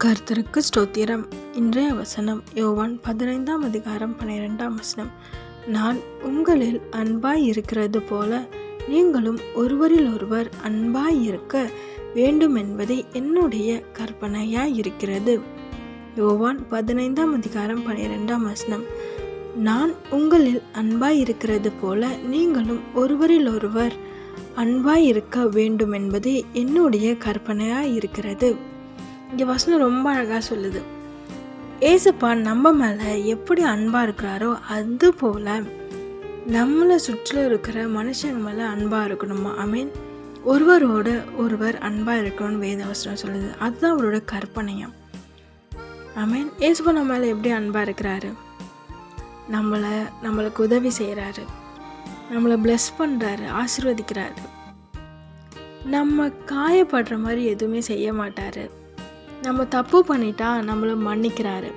கர்த்தருக்கு ஸ்தோத்திரம். இன்றைய வசனம் யோவான் 15:12. நான் உங்களில் அன்பாய் இருக்கிறது போல நீங்களும் ஒருவரில் ஒருவர் அன்பாய் இருக்க வேண்டும் என்பதே என்னுடைய கற்பனையாய் இருக்கிறது. யோவான் 15:12. நான் உங்களில் அன்பாய் இருக்கிறது போல நீங்களும் ஒருவரில் ஒருவர் அன்பாய் இருக்க வேண்டும் என்பதே என்னுடைய கற்பனையாய் இருக்கிறது. இங்கே வசனம் ரொம்ப அழகாக சொல்லுது. ஏசப்பா நம்ம மேலே எப்படி அன்பாக இருக்கிறாரோ அது போல் நம்மளை சுற்றிலும் இருக்கிற மனுஷங்க மேலே அன்பாக இருக்கணுமா. ஆமீன். ஒருவரோட ஒருவர் அன்பாக இருக்கணும்னு வேத வசனம் சொல்லுது. அதுதான் அவரோட கற்பனையாம். ஆமீன். ஏசப்பா நம்ம மேலே எப்படி அன்பாக இருக்கிறாரு, நம்மளுக்கு உதவி செய்கிறாரு, நம்மளை பிளஸ் பண்ணுறாரு, ஆசீர்வதிக்கிறாரு. நம்ம காயப்படுற மாதிரி எதுவுமே செய்ய மாட்டார். நம்ம தப்பு பண்ணிட்டா நம்மளை மன்னிக்கிறாரு.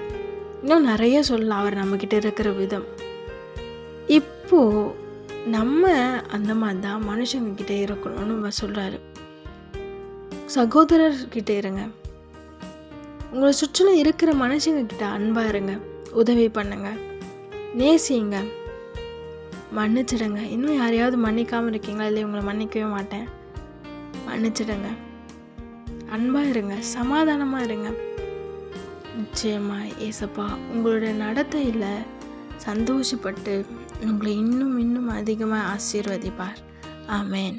இன்னும் நிறைய சொல்லலாம் அவர் நம்மக்கிட்ட இருக்கிற விதம். இப்போது நம்ம அந்த மாதிரி தான் மனுஷங்கக்கிட்ட இருக்கணும்னு சொல்கிறாரு. சகோதரர்கிட்ட இருங்க, உங்களை சுற்றிலும் இருக்கிற மனுஷங்கக்கிட்ட அன்பாக இருங்க, உதவி பண்ணுங்க, நேசிங்க, மன்னிச்சிடுங்க. இன்னும் யாரையாவது மன்னிக்காமல் இருக்கீங்களா? இல்லை உங்களை மன்னிக்கவே மாட்டேன், மன்னிச்சிடுங்க. அன்பாக இருங்க, சமாதானமாக இருங்க. நிச்சயமாக ஏசப்பா உங்களுடைய நடத்தையில் சந்தோஷப்பட்டு உங்களை இன்னும் அதிகமாக ஆசீர்வதிப்பார். ஆமேன்.